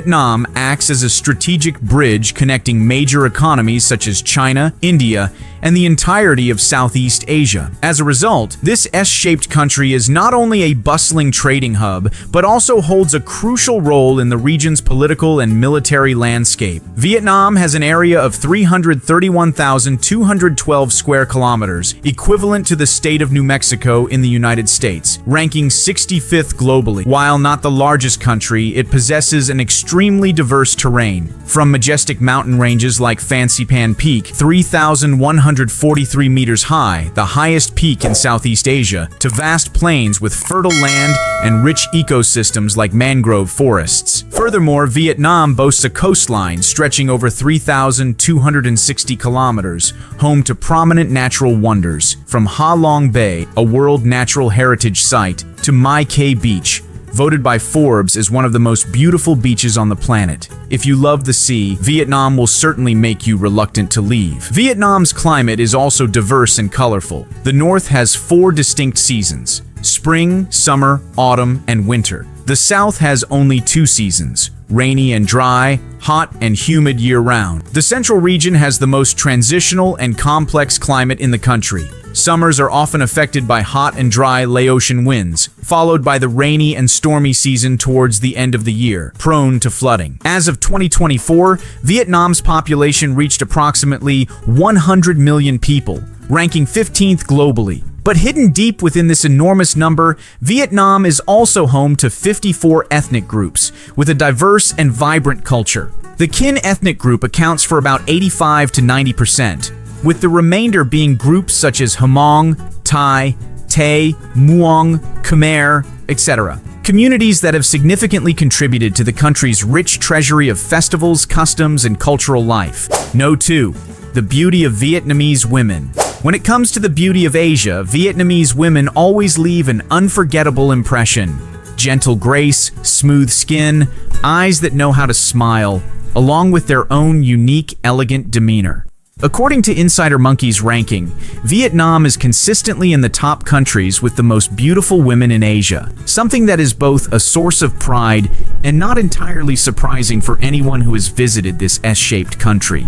Vietnam acts as a strategic bridge connecting major economies such as China, India, and the entirety of Southeast Asia. As a result, this S-shaped country is not only a bustling trading hub, but also holds a crucial role in the region's political and military landscape. Vietnam has an area of 331,212 square kilometers, equivalent to the state of New Mexico in the United States, ranking 65th globally. While not the largest country, it possesses an extremely diverse terrain, from majestic mountain ranges like Fancy Pan Peak, 3,143 meters high, the highest peak in Southeast Asia, to vast plains with fertile land and rich ecosystems like mangrove forests. Furthermore, Vietnam boasts a coastline stretching over 3,260 kilometers, home to prominent natural wonders, from Ha Long Bay, a World Natural Heritage Site, to Mai Kay Beach, voted by Forbes as one of the most beautiful beaches on the planet. If you love the sea, Vietnam will certainly make you reluctant to leave. Vietnam's climate is also diverse and colorful. The north has 4 distinct seasons: spring, summer, autumn, and winter. The south has only 2 seasons: rainy and dry, hot and humid year-round. The central region has the most transitional and complex climate in the country. Summers are often affected by hot and dry Laotian winds, followed by the rainy and stormy season towards the end of the year, prone to flooding. As of 2024, Vietnam's population reached approximately 100 million people, ranking 15th globally. But hidden deep within this enormous number, Vietnam is also home to 54 ethnic groups, with a diverse and vibrant culture. The Kin ethnic group accounts for about 85 to 90%, with the remainder being groups such as Hmong, Thai, Tay, Muong, Khmer, etc. Communities that have significantly contributed to the country's rich treasury of festivals, customs, and cultural life. No. 2. The beauty of Vietnamese women. When it comes to the beauty of Asia, Vietnamese women always leave an unforgettable impression. Gentle grace, smooth skin, eyes that know how to smile, along with their own unique, elegant demeanor. According to Insider Monkey's ranking, Vietnam is consistently in the top countries with the most beautiful women in Asia, something that is both a source of pride and not entirely surprising for anyone who has visited this S-shaped country.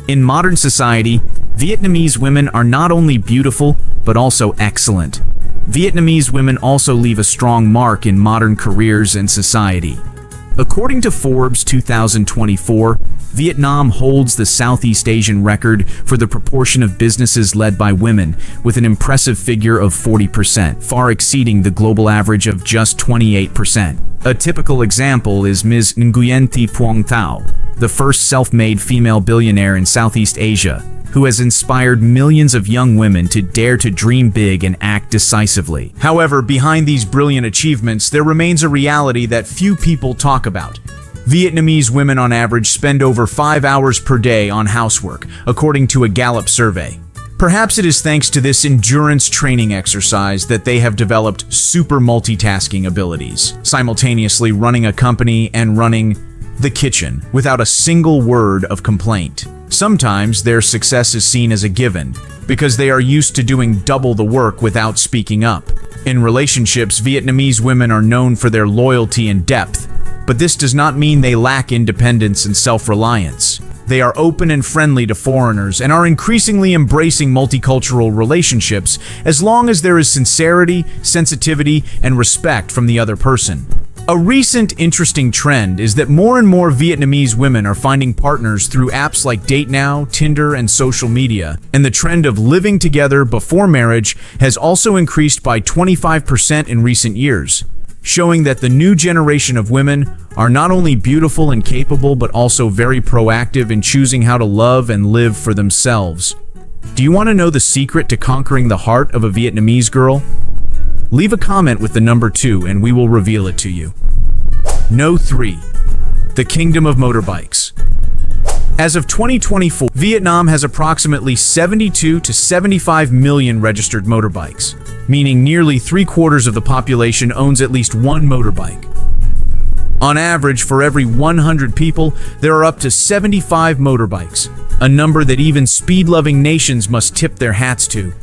In modern society, Vietnamese women are not only beautiful, but also excellent. Vietnamese women also leave a strong mark in modern careers and society. According to Forbes 2024, Vietnam holds the Southeast Asian record for the proportion of businesses led by women, with an impressive figure of 40%, far exceeding the global average of just 28%. A typical example is Ms. Nguyen Thi Phuong Thao, the first self-made female billionaire in Southeast Asia, who has inspired millions of young women to dare to dream big and act decisively. However, behind these brilliant achievements, there remains a reality that few people talk about. Vietnamese women on average spend over 5 hours per day on housework, according to a Gallup survey. Perhaps it is thanks to this endurance training exercise that they have developed super multitasking abilities, simultaneously running a company and running the kitchen without a single word of complaint. Sometimes their success is seen as a given, because they are used to doing double the work without speaking up. In relationships, Vietnamese women are known for their loyalty and depth, but this does not mean they lack independence and self-reliance. They are open and friendly to foreigners and are increasingly embracing multicultural relationships as long as there is sincerity, sensitivity, and respect from the other person. A recent interesting trend is that more and more Vietnamese women are finding partners through apps like DateNow, Tinder, and social media, and the trend of living together before marriage has also increased by 25% in recent years, showing that the new generation of women are not only beautiful and capable, but also very proactive in choosing how to love and live for themselves. Do you want to know the secret to conquering the heart of a Vietnamese girl? Leave a comment with the number 2 and we will reveal it to you. No. 3. The Kingdom of Motorbikes. As of 2024, Vietnam has approximately 72 to 75 million registered motorbikes, meaning nearly 3/4 of the population owns at least one motorbike. On average, for every 100 people, there are up to 75 motorbikes, a number that even speed-loving nations must tip their hats to.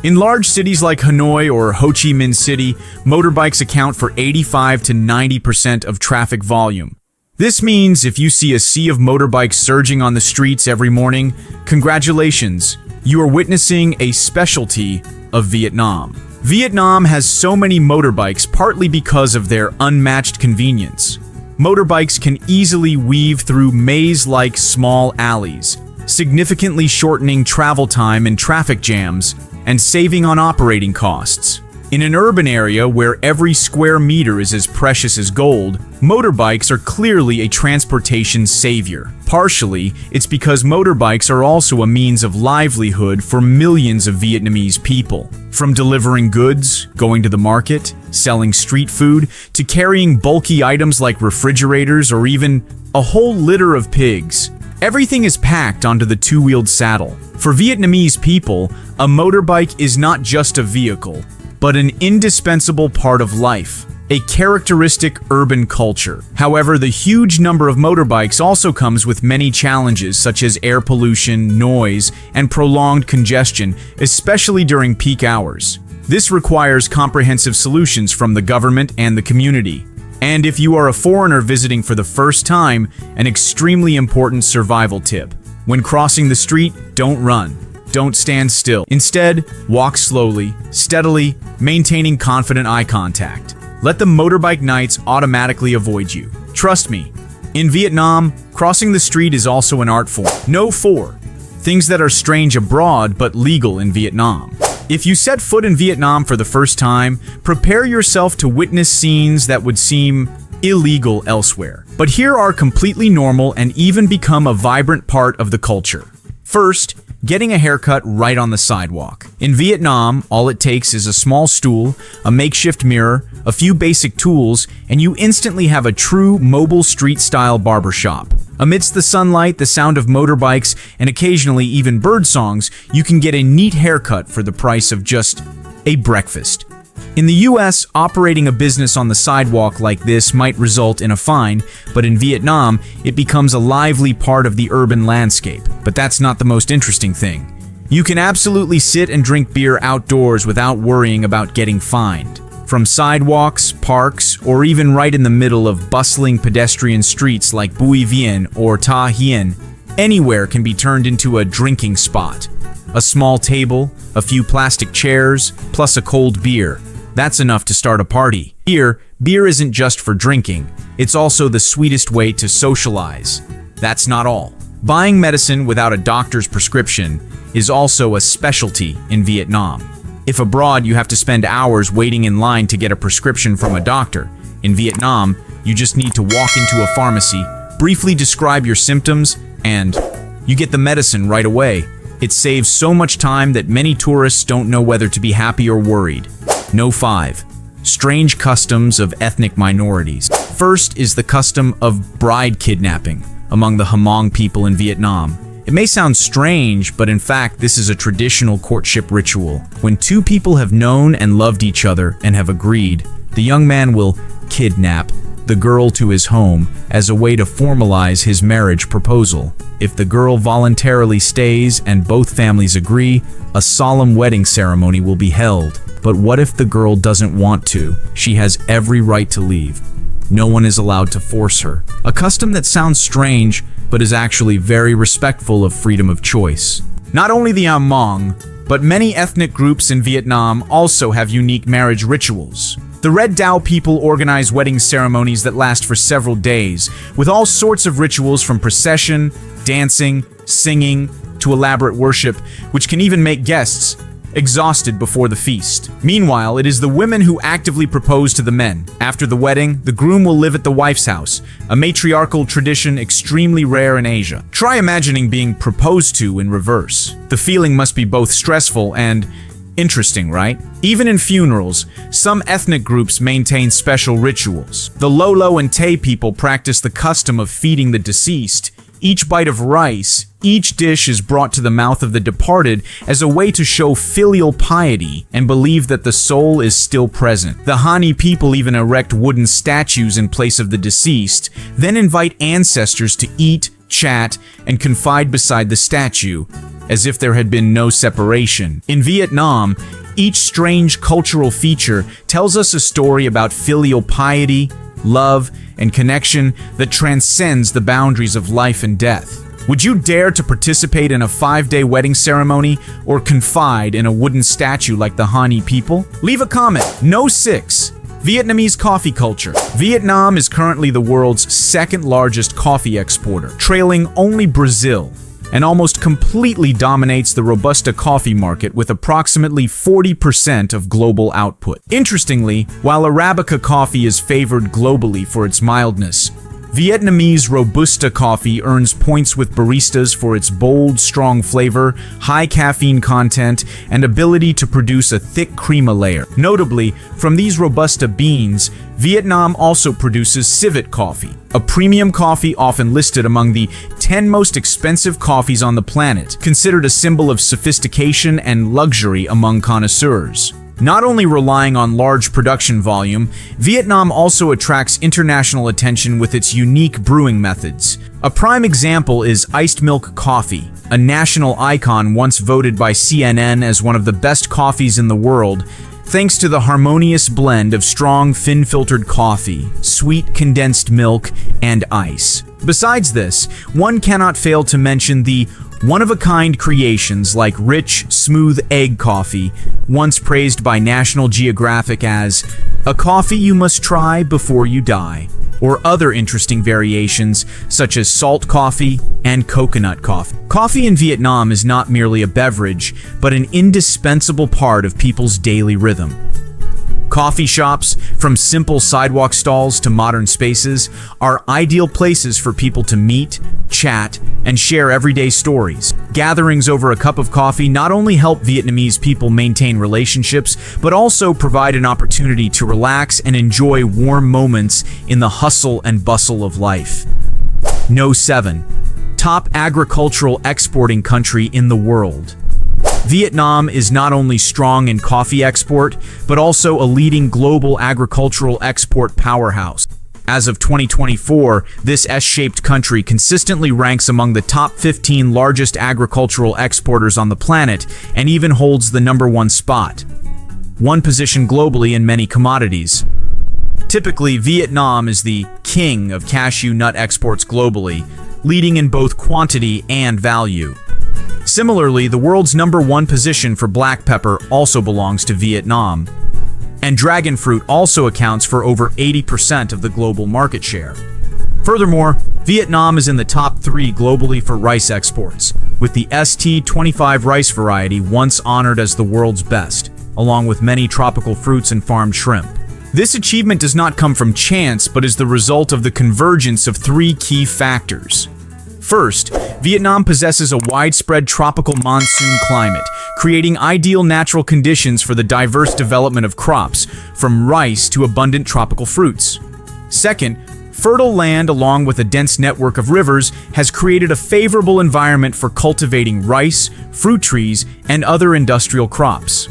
In large cities like Hanoi or Ho Chi Minh City, motorbikes account for 85 to 90% of traffic volume. This means if you see a sea of motorbikes surging on the streets every morning, congratulations, you are witnessing a specialty of Vietnam. Vietnam has so many motorbikes partly because of their unmatched convenience. Motorbikes can easily weave through maze-like small alleys, significantly shortening travel time in traffic jams and saving on operating costs. In an urban area where every square meter is as precious as gold, motorbikes are clearly a transportation savior. Partially, it's because motorbikes are also a means of livelihood for millions of Vietnamese people. From delivering goods, going to the market, selling street food, to carrying bulky items like refrigerators or even a whole litter of pigs. Everything is packed onto the two-wheeled saddle. For Vietnamese people, a motorbike is not just a vehicle, but an indispensable part of life, a characteristic urban culture. However, the huge number of motorbikes also comes with many challenges such as air pollution, noise, and prolonged congestion, especially during peak hours. This requires comprehensive solutions from the government and the community. And if you are a foreigner visiting for the first time, an extremely important survival tip. When crossing the street, don't run. Don't stand still. Instead, walk slowly, steadily, maintaining confident eye contact. Let the motorbike knights automatically avoid you. Trust me, in Vietnam, crossing the street is also an art form. No 4. Things that are strange abroad but legal in Vietnam. If you set foot in Vietnam for the first time, prepare yourself to witness scenes that would seem illegal elsewhere. But here are completely normal and even become a vibrant part of the culture. First, getting a haircut right on the sidewalk. In Vietnam, all it takes is a small stool, a makeshift mirror, a few basic tools, and you instantly have a true mobile street-style barbershop. Amidst the sunlight, the sound of motorbikes, and occasionally even bird songs, you can get a neat haircut for the price of just a breakfast. In the US, operating a business on the sidewalk like this might result in a fine, but in Vietnam, it becomes a lively part of the urban landscape. But that's not the most interesting thing. You can absolutely sit and drink beer outdoors without worrying about getting fined. From sidewalks, parks, or even right in the middle of bustling pedestrian streets like Bui Vien or Ta Hien, anywhere can be turned into a drinking spot. A small table, a few plastic chairs, plus a cold beer. That's enough to start a party. Here, beer isn't just for drinking, it's also the sweetest way to socialize. That's not all. Buying medicine without a doctor's prescription is also a specialty in Vietnam. If abroad, you have to spend hours waiting in line to get a prescription from a doctor. In Vietnam, you just need to walk into a pharmacy, briefly describe your symptoms, and you get the medicine right away. It saves so much time that many tourists don't know whether to be happy or worried. No 5. Strange customs of ethnic minorities. First is the custom of bride kidnapping among the Hmong people in Vietnam. It may sound strange, but in fact, this is a traditional courtship ritual. When two people have known and loved each other and have agreed, the young man will kidnap the girl to his home as a way to formalize his marriage proposal. If the girl voluntarily stays and both families agree, a solemn wedding ceremony will be held. But what if the girl doesn't want to? She has every right to leave. No one is allowed to force her. A custom that sounds strange, but is actually very respectful of freedom of choice. Not only the Hmong, but many ethnic groups in Vietnam also have unique marriage rituals. The Red Dao people organize wedding ceremonies that last for several days, with all sorts of rituals from procession, dancing, singing, to elaborate worship, which can even make guests exhausted before the feast. Meanwhile, it is the women who actively propose to the men. After the wedding, the groom will live at the wife's house, a matriarchal tradition extremely rare in Asia. Try imagining being proposed to in reverse. The feeling must be both stressful and interesting, right? Even in funerals, some ethnic groups maintain special rituals. The Lolo and Tay people practice the custom of feeding the deceased. Each bite of rice, each dish is brought to the mouth of the departed as a way to show filial piety and believe that the soul is still present. The Hani people even erect wooden statues in place of the deceased, then invite ancestors to eat, chat, and confide beside the statue, as if there had been no separation. In Vietnam, each strange cultural feature tells us a story about filial piety, love, and connection that transcends the boundaries of life and death. Would you dare to participate in a 5-day wedding ceremony or confide in a wooden statue like the Hani people? Leave a comment. No 6. Vietnamese coffee culture. Vietnam is currently the world's second largest coffee exporter, trailing only Brazil, and almost completely dominates the Robusta coffee market with approximately 40% of global output. Interestingly, while Arabica coffee is favored globally for its mildness, Vietnamese Robusta coffee earns points with baristas for its bold, strong flavor, high caffeine content, and ability to produce a thick crema layer. Notably, from these Robusta beans, Vietnam also produces civet coffee, a premium coffee often listed among the 10 most expensive coffees on the planet, considered a symbol of sophistication and luxury among connoisseurs. Not only relying on large production volume, Vietnam also attracts international attention with its unique brewing methods. A prime example is iced milk coffee, a national icon once voted by CNN as one of the best coffees in the world, thanks to the harmonious blend of strong fin-filtered coffee, sweet condensed milk, and ice. Besides this, one cannot fail to mention the one-of-a-kind creations like rich, smooth egg coffee, once praised by National Geographic as a coffee you must try before you die, or other interesting variations such as salt coffee and coconut coffee. Coffee in Vietnam is not merely a beverage, but an indispensable part of people's daily rhythm. Coffee shops, from simple sidewalk stalls to modern spaces, are ideal places for people to meet, chat, and share everyday stories. Gatherings over a cup of coffee not only help Vietnamese people maintain relationships, but also provide an opportunity to relax and enjoy warm moments in the hustle and bustle of life. No 7. Top agricultural exporting country in the world. Vietnam is not only strong in coffee export, but also a leading global agricultural export powerhouse. As of 2024, this S-shaped country consistently ranks among the top 15 largest agricultural exporters on the planet and even holds the #1 spot, one position globally in many commodities. Typically, Vietnam is the king of cashew nut exports globally, leading in both quantity and value. Similarly, the world's #1 position for black pepper also belongs to Vietnam, and dragon fruit also accounts for over 80% of the global market share. Furthermore, Vietnam is in the top 3 globally for rice exports, with the ST25 rice variety once honored as the world's best, along with many tropical fruits and farmed shrimp. This achievement does not come from chance, but is the result of the convergence of 3 key factors. First, Vietnam possesses a widespread tropical monsoon climate, creating ideal natural conditions for the diverse development of crops, from rice to abundant tropical fruits. Second, fertile land along with a dense network of rivers has created a favorable environment for cultivating rice, fruit trees, and other industrial crops.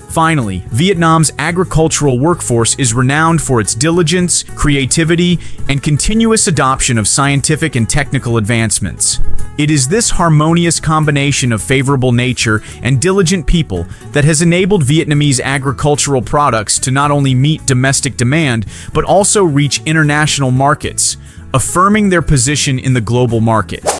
Finally, Vietnam's agricultural workforce is renowned for its diligence, creativity, and continuous adoption of scientific and technical advancements. It is this harmonious combination of favorable nature and diligent people that has enabled Vietnamese agricultural products to not only meet domestic demand, but also reach international markets, affirming their position in the global market.